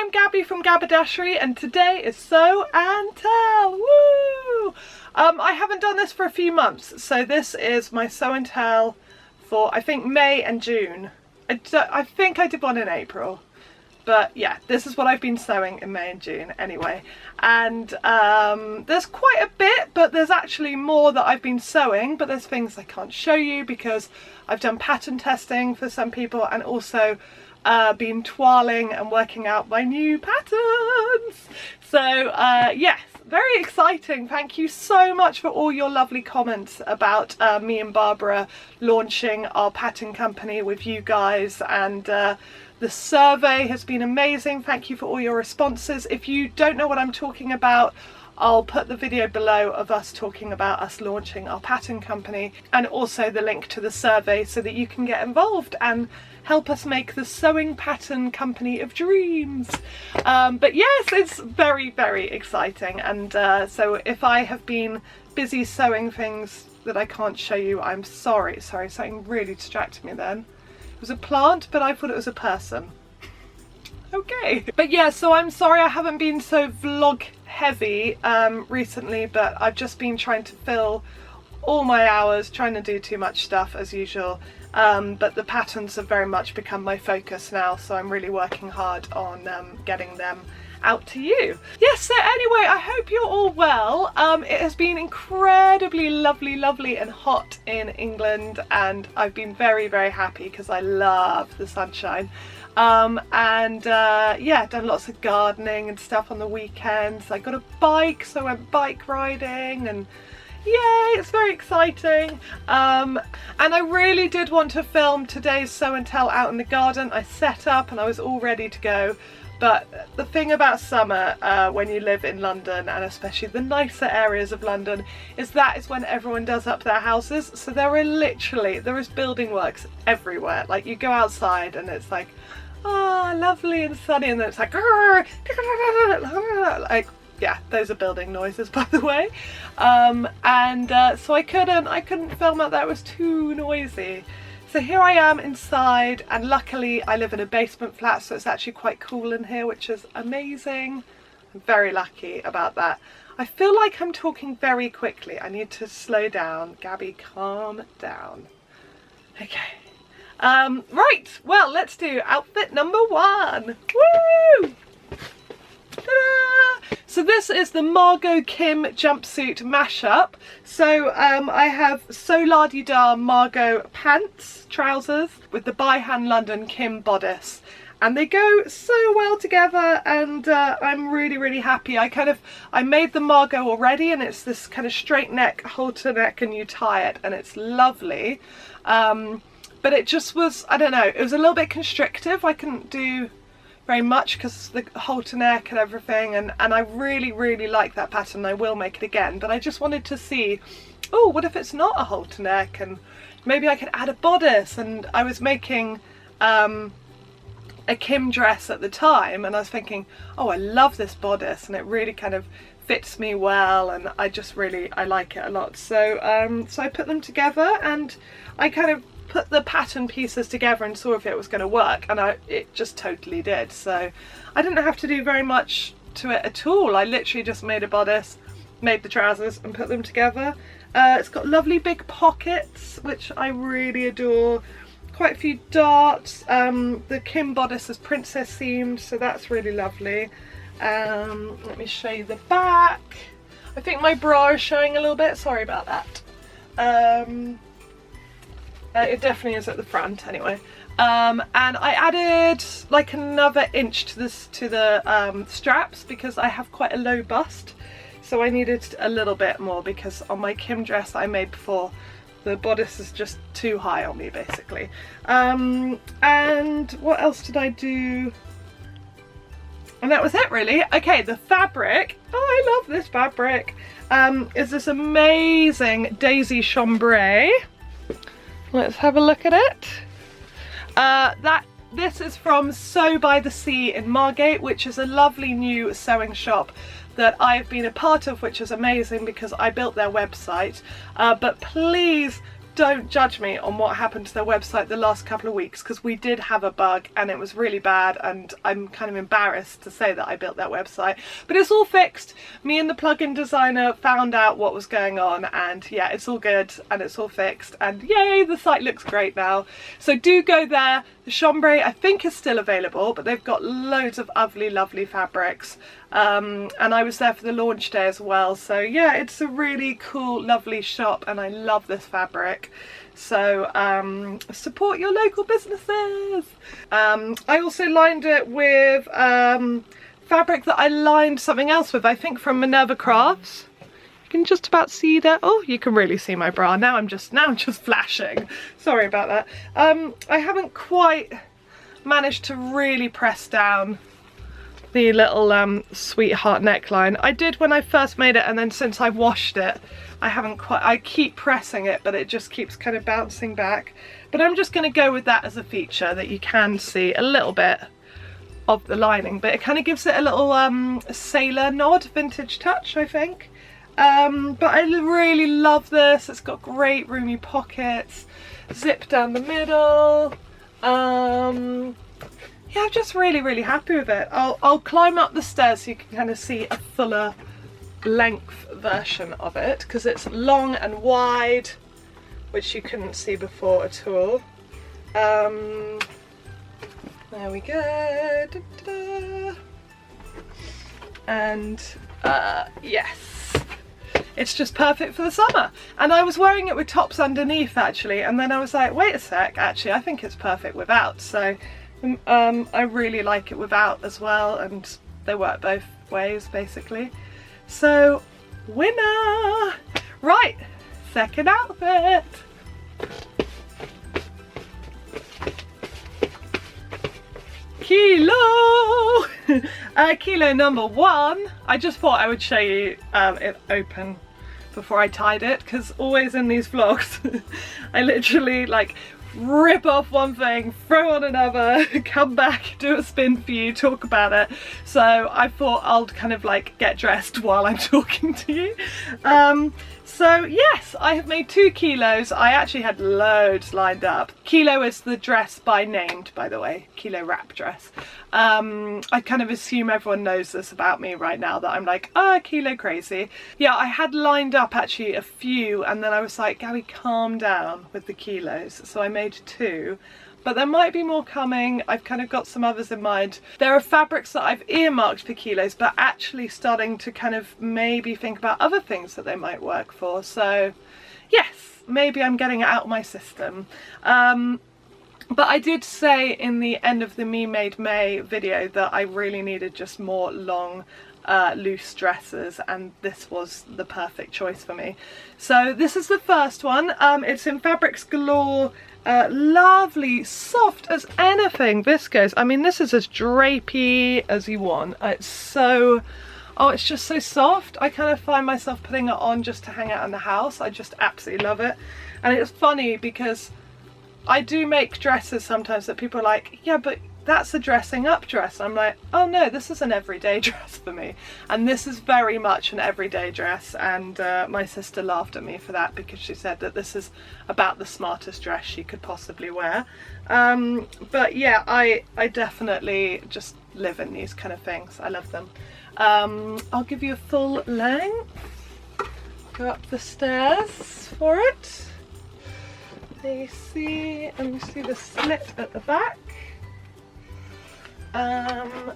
I'm Gabby from Gabberdashery, and today is Sew and Tell. Woo! I haven't done this for a few months, so this is my Sew and Tell for I think May and June. I think I did one in April, but yeah, this is what I've been sewing in May and June anyway. And there's quite a bit, but there's actually more that I've been sewing, but there's things I can't show you because I've done pattern testing for some people, and also been toiling and working out my new patterns. So yes, very exciting. Thank you so much for all your lovely comments about me and Barbara launching our pattern company with you guys, and the survey has been amazing. Thank you for all your responses. If you don't know what I'm talking about, I'll put the video below of us talking about us launching our pattern company, and also the link to the survey so that you can get involved and help us make the sewing pattern company of dreams. But yes, it's very, very exciting. And so if I have been busy sewing things that I can't show you, I'm sorry. Sorry, something really distracted me then. It was a plant, but I thought it was a person. Okay. But yeah, so I'm sorry I haven't been so vlog heavy recently, but I've just been trying to fill all my hours, trying to do too much stuff as usual. But the patterns have very much become my focus now, so I'm really working hard on getting them out to you. Yes, so anyway, I hope you're all well. It has been incredibly lovely and hot in England, and I've been very, very happy because I love the sunshine. Yeah, done lots of gardening and stuff on the weekends. I got a bike, so I went bike riding, and yay, it's very exciting. And I really did want to film today's Sew and Tell out in the garden. I set up and I was all ready to go. But the thing about summer, when you live in London, and especially the nicer areas of London, is that is when everyone does up their houses. So there is building works everywhere. Like, you go outside and it's like, oh, lovely and sunny, and then it's like, yeah, those are building noises, by the way. So I couldn't film it. That was too noisy. So here I am inside, and luckily I live in a basement flat, so it's actually quite cool in here, which is amazing. I'm very lucky about that. I feel like I'm talking very quickly. I need to slow down. Gabby, calm down. Okay. Right, well, let's do outfit number 1. Woo! Ta-da! So this is the Margo Kim jumpsuit mashup. So I have So La Di Da Margo pants, trousers, with the By Hand London Kim bodice. And they go so well together, and I'm really, really happy. I made the Margo already, and it's this kind of straight neck, halter neck, and you tie it, and it's lovely. But it just was, I don't know, it was a little bit constrictive. I couldn't do very much because the halter neck and everything, and I really, really like that pattern. I will make it again, but I just wanted to see, oh, what if it's not a halter neck, and maybe I could add a bodice. And I was making a Kim dress at the time, and I was thinking, oh, I love this bodice, and it really kind of fits me well, and I like it a lot. So so I put them together, and I kind of put the pattern pieces together and saw if it was going to work, and it just totally did. So I didn't have to do very much to it at all. I literally just made a bodice, made the trousers, and put them together. It's got lovely big pockets, which I really adore. Quite a few darts. The Kim bodice is princess themed, so that's really lovely. Let me show you the back. I think my bra is showing a little bit, sorry about that. It definitely is at the front anyway. And I added like another inch to the straps because I have quite a low bust, so I needed a little bit more because on my Kim dress that I made before, the bodice is just too high on me basically. And what else did I do? And that was it really. Okay, the fabric, oh, I love this fabric, is this amazing Daisy Chambray. Let's have a look at it. This is from Sew by the Sea in Margate, which is a lovely new sewing shop that I've been a part of, which is amazing because I built their website. But please don't judge me on what happened to their website the last couple of weeks, because we did have a bug and it was really bad, and I'm kind of embarrassed to say that I built that website, but it's all fixed. Me and the plugin designer found out what was going on, and yeah, it's all good and it's all fixed, and yay, the site looks great now. So do go there. The chambray I think is still available, but they've got loads of lovely fabrics, and I was there for the launch day as well. So yeah, it's a really cool, lovely shop, and I love this fabric. So support your local businesses. I also lined it with fabric that I lined something else with, I think from Minerva Crafts. You can just about see that. Oh, you can really see my bra. Now I'm just flashing. Sorry about that. I haven't quite managed to really press down the little sweetheart neckline. I did when I first made it, and then since I've washed it, I haven't quite, I keep pressing it, but it just keeps kind of bouncing back. But I'm just going to go with that as a feature, that you can see a little bit of the lining, but it kind of gives it a little sailor nod, vintage touch, I think. But I really love this. It's got great roomy pockets, zip down the middle. Yeah, I'm just really happy with it. I'll climb up the stairs so you can kind of see a fuller length version of it, because it's long and wide, which you couldn't see before at all. There we go. Da, da, da. And yes, it's just perfect for the summer. And I was wearing it with tops underneath actually, and then I was like, wait a sec, actually I think it's perfect without. So I really like it without as well, and they work both ways basically. So winner! Right, second outfit. Kilo! Kilo number 1. I just thought I would show you it open before I tied it, because always in these vlogs I literally like rip off one thing, throw on another, come back, do a spin for you, talk about it. So I thought I'll kind of like get dressed while I'm talking to you. So yes, I have made 2 kilos. I actually had loads lined up. Kilo is the dress by named, by the way, Kilo wrap dress. I kind of assume everyone knows this about me right now, that I'm like, Kilo crazy. Yeah, I had lined up actually a few, and then I was like, Gabby, calm down with the kilos. So I made 2. But there might be more coming. I've kind of got some others in mind. There are fabrics that I've earmarked for kilos, but actually starting to kind of maybe think about other things that they might work for. So yes, maybe I'm getting it out of my system. But I did say in the end of the Me Made May video that I really needed just more long loose dresses, and this was the perfect choice for me. So this is the first one. It's in Fabrics Galore. Lovely, soft as anything, viscose. I mean, this is as drapey as you want. It's so, oh, it's just so soft. I kind of find myself putting it on just to hang out in the house. I just absolutely love it. And it's funny because I do make dresses sometimes that people are like, yeah, but that's a dressing up dress. I'm like, oh no, this is an everyday dress for me. And this is very much an everyday dress, and my sister laughed at me for that, because she said that this is about the smartest dress she could possibly wear. But yeah, I definitely just live in these kind of things. I love them. I'll give you a full length. Go up the stairs for it. There you see, and you see the slit at the back.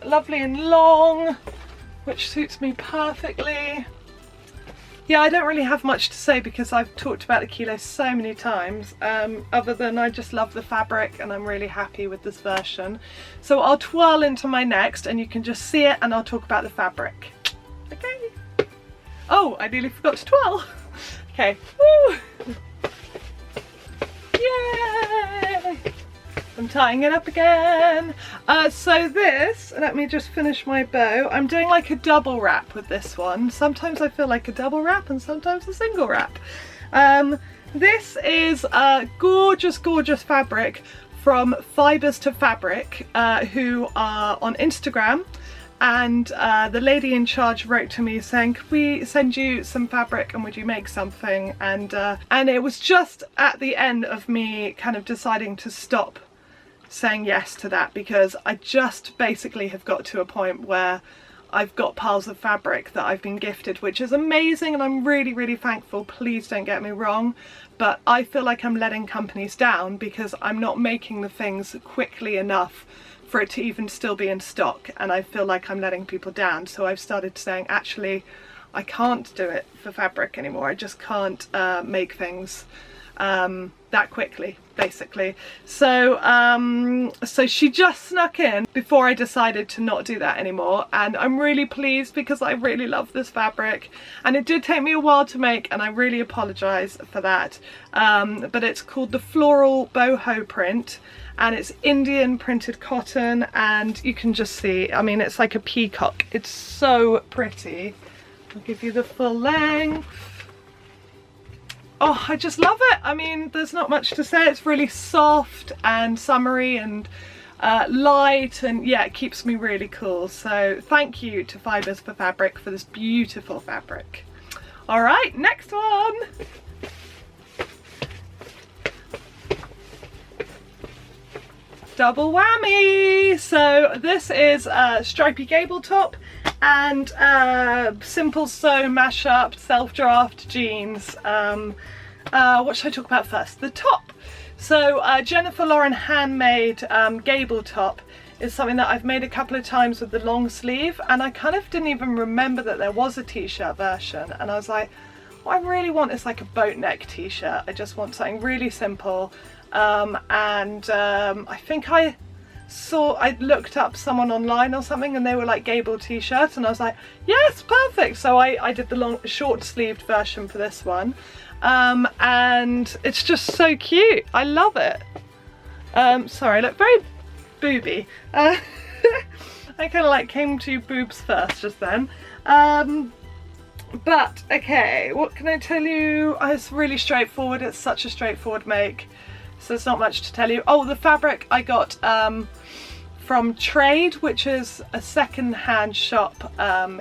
Lovely and long, which suits me perfectly. Yeah, I don't really have much to say because I've talked about the kilo so many times, other than I just love the fabric and I'm really happy with this version. So I'll twirl into my next and you can just see it, and I'll talk about the fabric. Okay. Oh, I nearly forgot to twirl. Okay. Woo! Yay! I'm tying it up again. So this, let me just finish my bow. I'm doing like a double wrap with this one. Sometimes I feel like a double wrap and sometimes a single wrap. This is a gorgeous, gorgeous fabric from Fibers to Fabric, who are on Instagram. and the lady in charge wrote to me saying, could we send you some fabric and would you make something? And it was just at the end of me kind of deciding to stop saying yes to that, because I just basically have got to a point where I've got piles of fabric that I've been gifted, which is amazing and I'm really, really thankful, please don't get me wrong, but I feel like I'm letting companies down because I'm not making the things quickly enough for it to even still be in stock, and I feel like I'm letting people down. So I've started saying, actually, I can't do it for fabric anymore. I just can't make things that quickly, basically. So so she just snuck in before I decided to not do that anymore, and I'm really pleased because I really love this fabric, and it did take me a while to make, and I really apologize for that. But it's called the Floral Boho print, and it's Indian printed cotton, and you can just see, I mean, it's like a peacock. It's so pretty. I'll give you the full length. Oh, I just love it. I mean, there's not much to say. It's really soft and summery and light, and yeah, it keeps me really cool. So thank you to Fibers for Fabric for this beautiful fabric. All right, next one. Double whammy! So this is a stripy gable top and simple sew mashup self-draft jeans. What should I talk about first? The top. So Jennifer Lauren handmade gable top is something that I've made a couple of times with the long sleeve, and I kind of didn't even remember that there was a t-shirt version, and I was like, what I really want is like a boat neck t-shirt. I just want something really simple. I think I looked up someone online or something and they were like gable t-shirts, and I was like, yes, perfect. So I did the short sleeved version for this one, and it's just so cute. I love it. Sorry, I look very booby. I kind of like came to boobs first just then. But okay, what can I tell you? Oh, it's really straightforward. It's such a straightforward make. So there's not much to tell you. Oh, the fabric I got from Trade, which is a second-hand shop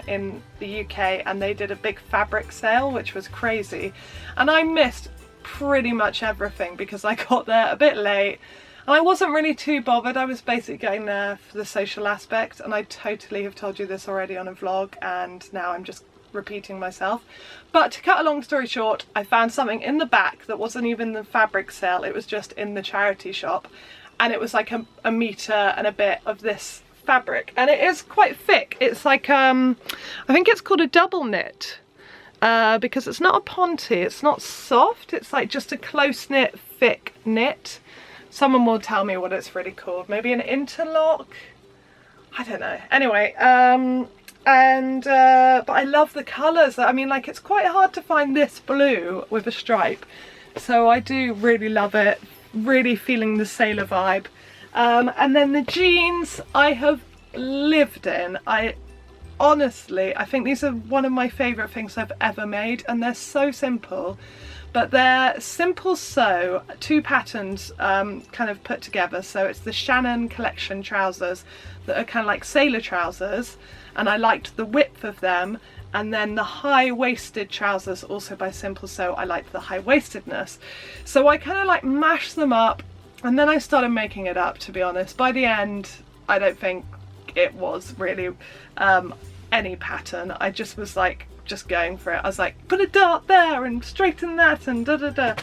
in the UK, and they did a big fabric sale, which was crazy. And I missed pretty much everything because I got there a bit late, and I wasn't really too bothered. I was basically going there for the social aspect, and I totally have told you this already on a vlog, and now I'm just repeating myself. But to cut a long story short, I found something in the back that wasn't even the fabric sale, it was just in the charity shop, and it was like a metre and a bit of this fabric, and it is quite thick. It's like I think it's called a double knit, because it's not a ponte, it's not soft, it's like just a close knit thick knit. Someone will tell me what it's really called, maybe an interlock, I don't know. Anyway, but I love the colours. I mean, like, it's quite hard to find this blue with a stripe, so I do really love it. Really feeling the sailor vibe. And then the jeans I have lived in. Honestly, I think these are one of my favourite things I've ever made, and they're so simple, but they're simple sew, two patterns kind of put together. So it's the Shannon collection trousers that are kind of like sailor trousers, and I liked the width of them, and then the high-waisted trousers also by Simple Sew, I liked the high-waistedness. So I kind of like mashed them up, and then I started making it up, to be honest. By the end, I don't think it was really any pattern. I just was like, just going for it. I was like, put a dart there and straighten that and da da da,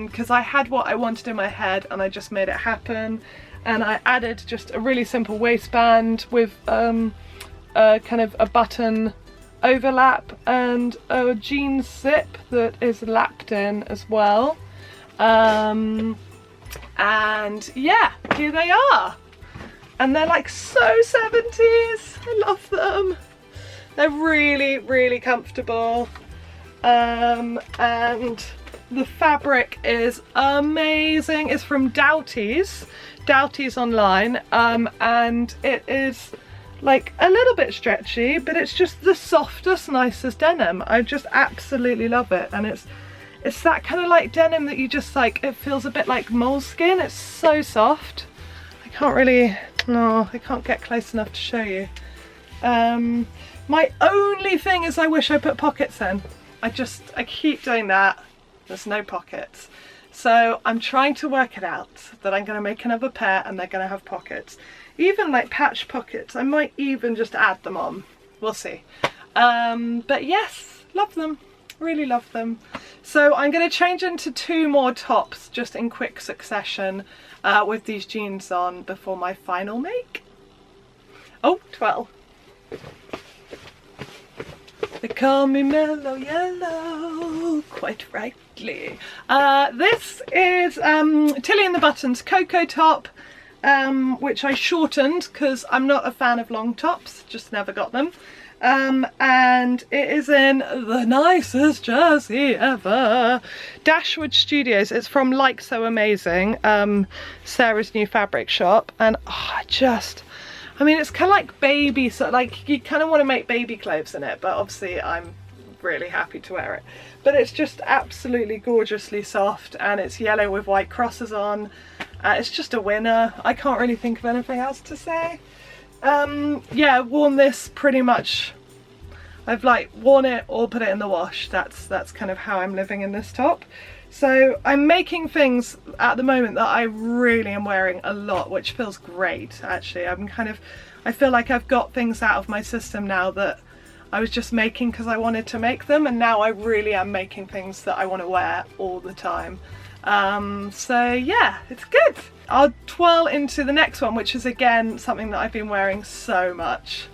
because I had what I wanted in my head and I just made it happen. And I added just a really simple waistband with kind of a button overlap and a jeans zip that is lapped in as well. And yeah, here they are. And they're like so 70s. I love them. They're really, really comfortable. And the fabric is amazing. It's from Doughty's online, and it is like a little bit stretchy, but it's just the softest, nicest denim. I just absolutely love it, and it's that kind of like denim that you just like, it feels a bit like moleskin. It's so soft. I can't really, no, I can't get close enough to show you. My only thing is I wish I put pockets in. I keep doing that. There's no pockets. So I'm trying to work it out that I'm going to make another pair and they're going to have pockets. Even like patch pockets. I might even just add them on. We'll see. But yes, love them. Really love them. So I'm going to change into 2 more tops just in quick succession with these jeans on before my final make. Oh, 12. They call me Mellow Yellow, quite rightly. This is Tilly and the Buttons Coco top, which I shortened because I'm not a fan of long tops, just never got them. And it is in the nicest jersey ever. Dashwood Studios. It's from Like So Amazing, Sarah's new fabric shop, and I mean, it's kind of like baby, so like you kind of want to make baby clothes in it, but obviously I'm really happy to wear it. But it's just absolutely gorgeously soft, and it's yellow with white crosses on. It's just a winner. I can't really think of anything else to say. Yeah, worn this pretty much. I've like worn it or put it in the wash. That's kind of how I'm living in this top. So I'm making things at the moment that I really am wearing a lot, which feels great actually. I feel like I've got things out of my system now that I was just making because I wanted to make them, and now I really am making things that I want to wear all the time. So yeah, it's good. I'll twirl into the next one, which is again something that I've been wearing so much.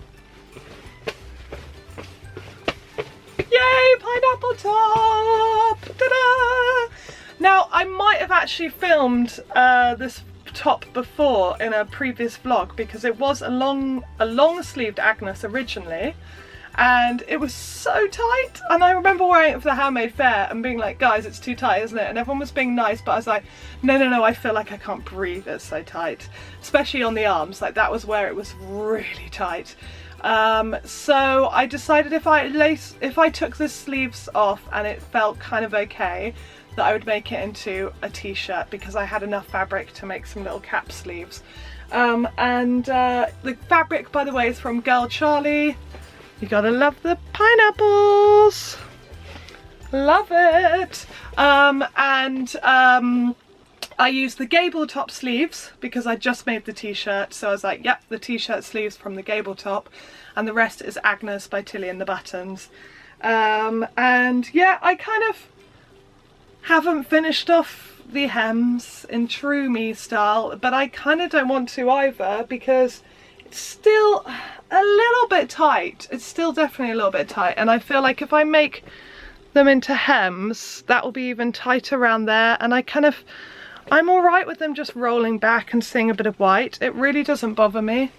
Yay, pineapple top! Ta-da! Now, I might have actually filmed this top before in a previous vlog because it was a long-sleeved Agnes originally, and it was so tight, and I remember wearing it for the handmade fair and being like, guys, it's too tight, isn't it? And everyone was being nice, but I was like, no, I feel like I can't breathe, it's so tight, especially on the arms. Like, that was where it was really tight. So I decided if I took the sleeves off and it felt kind of okay, that I would make it into a t-shirt because I had enough fabric to make some little cap sleeves. The fabric, by the way, is from Girl Charlie. You gotta love the pineapples. Love it. I used the gable top sleeves because I just made the t-shirt, so I was like, yep, the t-shirt sleeves from the gable top, and the rest is Agnes by Tilly and the Buttons. And yeah, I kind of haven't finished off the hems in true me style, but I kind of don't want to either because it's still a little bit tight. It's still definitely a little bit tight, and I feel like if I make them into hems, that will be even tighter around there, and I'm alright with them just rolling back and seeing a bit of white. It really doesn't bother me.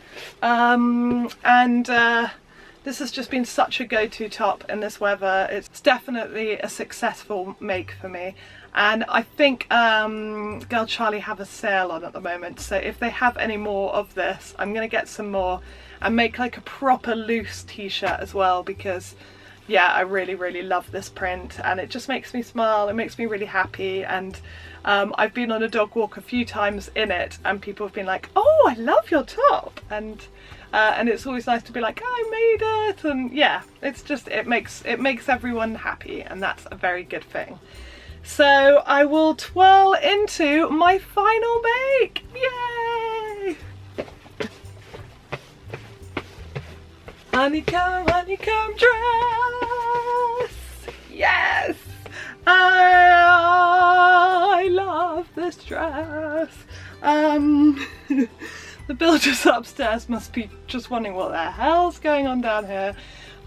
This has just been such a go-to top in this weather. It's definitely a successful make for me. And I think Girl Charlie have a sale on at the moment, so if they have any more of this, I'm going to get some more and make like a proper loose t-shirt as well, because yeah, I really love this print, and it just makes me smile, it makes me really happy. And I've been on a dog walk a few times in it, and people have been like, oh, I love your top, and it's always nice to be like, oh, I made it. And yeah, it's just, it makes everyone happy, and that's a very good thing. So I will twirl into my final make. Yay! Honeycomb dress. Yes, I love this dress. The builders upstairs must be just wondering what the hell's going on down here.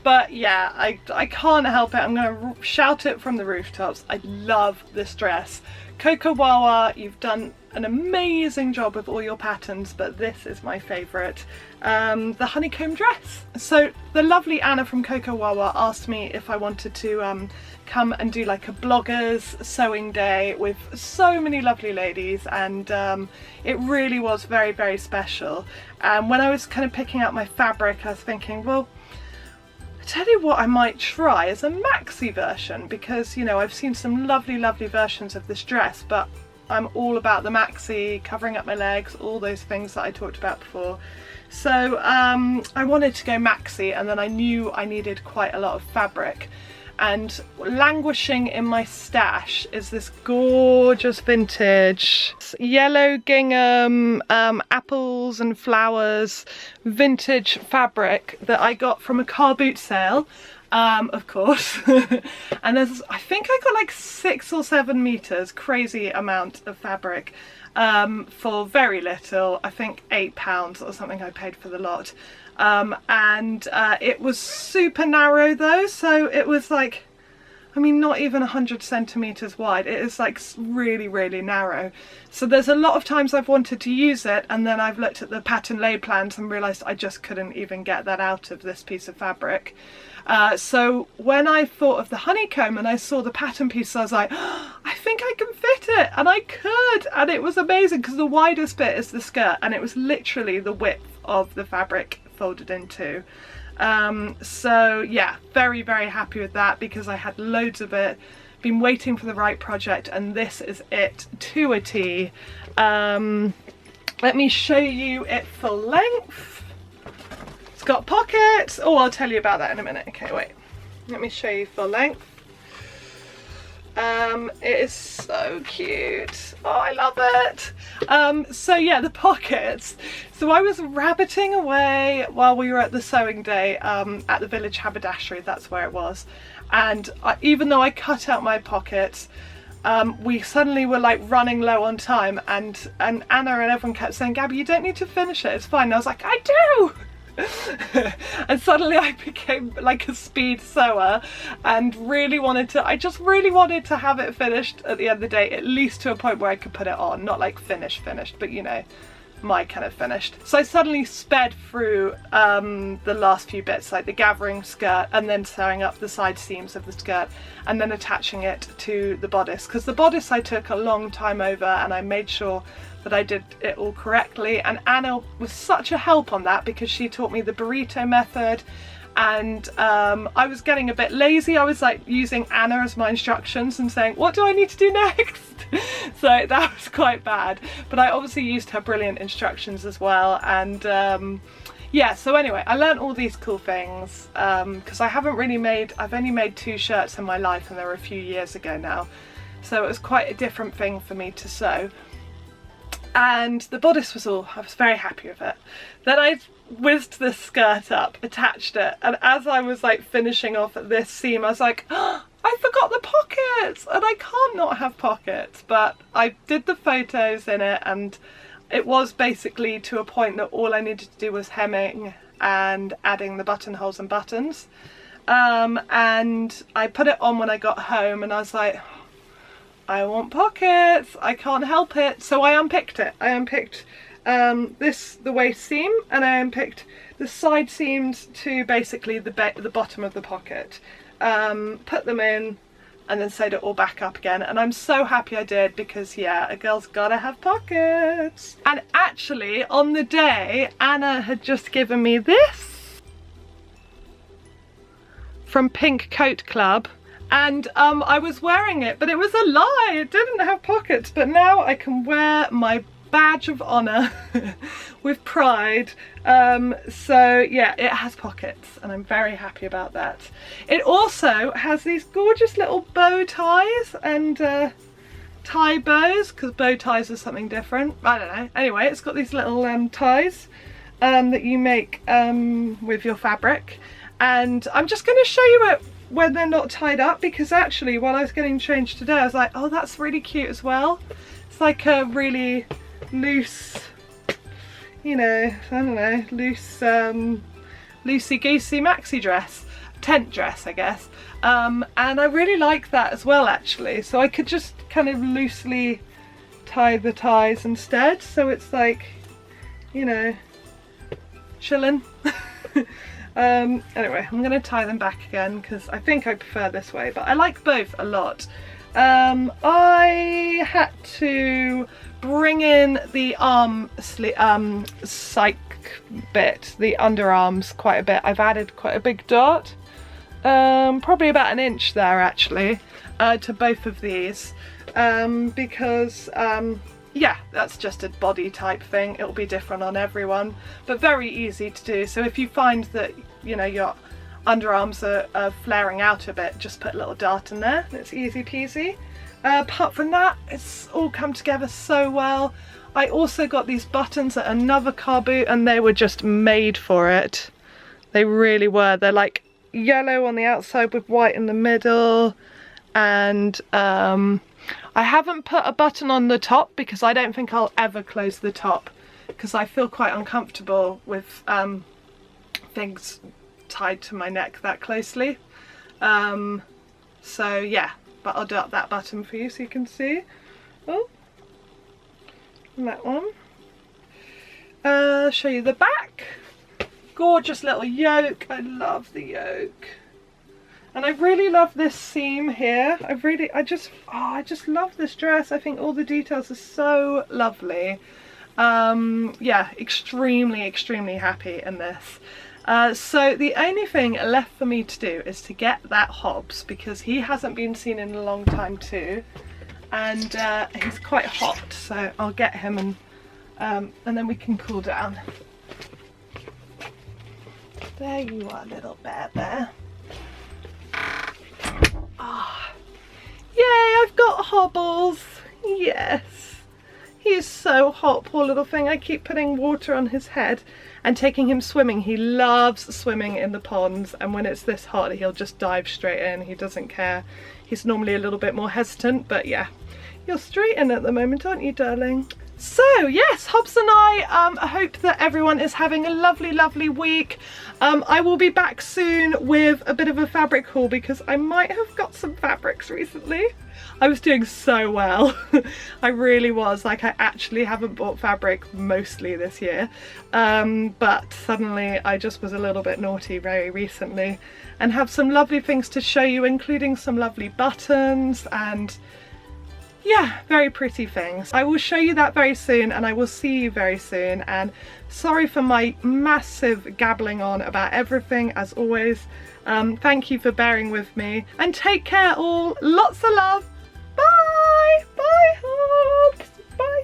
But yeah, I can't help it. I'm going to shout it from the rooftops. I love this dress. Coco Wawa, you've done an amazing job with all your patterns, but this is my favourite, the honeycomb dress. So the lovely Anna from Coco Wawa asked me if I wanted to come and do like a bloggers sewing day with so many lovely ladies, and it really was very special. And when I was kind of picking out my fabric, I was thinking, well, tell you what I might try is a maxi version, because you know, I've seen some lovely versions of this dress, but I'm all about the maxi, covering up my legs, all those things that I talked about before. So I wanted to go maxi, and then I knew I needed quite a lot of fabric. And languishing in my stash is this gorgeous vintage yellow gingham, apples and flowers vintage fabric that I got from a car boot sale, of course. And there's, I think I got like 6 or 7 meters, crazy amount of fabric, for very little. I think £8 or something I paid for the lot. It was super narrow though, so it was like, I mean, not even 100 centimeters wide. It is like really, really narrow. So there's a lot of times I've wanted to use it, and then I've looked at the pattern lay plans and realized I just couldn't even get that out of this piece of fabric. So when I thought of the honeycomb and I saw the pattern piece, I was like, oh, I think I can fit it, and I could, and it was amazing because the widest bit is the skirt, and it was literally the width of the fabric folded in two. So yeah, very, very happy with that because I had loads of it, been waiting for the right project, and this is it to a T. Let me show you it full length. It's got pockets. Oh, I'll tell you about that in a minute. Okay, wait, let me show you full length. It is so cute. Oh, I love it. So yeah, the pockets. So I was rabbiting away while we were at the sewing day at the village haberdashery, that's where it was. And even though I cut out my pockets, we suddenly were like running low on time, and Anna and everyone kept saying, Gabby, you don't need to finish it, it's fine. And I was like, I do! And suddenly I became like a speed sewer and I just really wanted to have it finished at the end of the day, at least to a point where I could put it on, not like finished, but you know, my kind of finished. So I suddenly sped through the last few bits, like the gathering skirt, and then sewing up the side seams of the skirt, and then attaching it to the bodice, because the bodice I took a long time over and I made sure that I did it all correctly, and Anna was such a help on that because she taught me the burrito method, and I was getting a bit lazy. I was like using Anna as my instructions and saying, what do I need to do next? So that was quite bad, but I obviously used her brilliant instructions as well. And yeah, so anyway, I learned all these cool things because I've only made 2 shirts in my life, and they were a few years ago now, so it was quite a different thing for me to sew. And the bodice was all, I was very happy with it. Then I whizzed this skirt up, attached it, and as I was like finishing off at this seam, I was like, oh, I forgot the pockets, and I can't not have pockets. But I did the photos in it, and it was basically to a point that all I needed to do was hemming and adding the buttonholes and buttons. And I put it on when I got home, and I was like, I want pockets, I can't help it. So I unpicked it. I unpicked the waist seam, and I unpicked the side seams to basically the bottom of the pocket. Put them in, and then sewed it all back up again. And I'm so happy I did, because yeah, a girl's gotta have pockets. And actually, on the day, Anna had just given me this from Pink Coat Club. And I was wearing it, but it was a lie, it didn't have pockets. But now I can wear my badge of honour with pride. So yeah, it has pockets, and I'm very happy about that. It also has these gorgeous little bow ties and tie bows, because bow ties are something different, I don't know. Anyway, it's got these little ties that you make with your fabric, and I'm just going to show you it when they're not tied up, because actually while I was getting changed today, I was like, oh, that's really cute as well. It's like a really loose, you know, I don't know, loose loosey-goosey maxi dress, tent dress, I guess. And I really like that as well, actually. So I could just kind of loosely tie the ties instead, so it's like, you know, chilling. Anyway, I'm going to tie them back again because I think I prefer this way, but I like both a lot. I had to bring in the psych bit, the underarms, quite a bit. I've added quite a big dot, probably about 1 inch there actually, to both of these. because yeah, that's just a body type thing. It'll be different on everyone, but very easy to do. So if you find that, you know, your underarms are flaring out a bit, just put a little dart in there. It's easy peasy. Apart from that, it's all come together so well. I also got these buttons at another car boot and they were just made for it. They really were. They're like yellow on the outside with white in the middle, and I haven't put a button on the top because I don't think I'll ever close the top, because I feel quite uncomfortable with things tied to my neck that closely. So yeah, but I'll do up that button for you so you can see. Oh, and that one. Show you the back. Gorgeous little yoke. I love the yoke. And I really love this seam here. I just love this dress. I think all the details are so lovely. Yeah, extremely happy in this. So the only thing left for me to do is to get that Hobbes, because he hasn't been seen in a long time too, and he's quite hot, so I'll get him and then we can cool down. There you are, little bear there. Ah, yay, I've got Hobbles. Yes. He is so hot, poor little thing. I keep putting water on his head and taking him swimming. He loves swimming in the ponds, and when it's this hot he'll just dive straight in. He doesn't care. He's normally a little bit more hesitant, but yeah. You're straight in at the moment, aren't you, darling? So yes, Hobbs and I hope that everyone is having a lovely week. I will be back soon with a bit of a fabric haul, because I might have got some fabrics recently. I was doing so well. I really was. Like, I actually haven't bought fabric mostly this year, but suddenly I just was a little bit naughty very recently, and have some lovely things to show you, including some lovely buttons and yeah, very pretty things. I will show you that very soon, and I will see you very soon. And sorry for my massive gabbling on about everything, as always. Thank you for bearing with me, and take care all. Lots of love. Bye. Bye, Hobbs. Bye.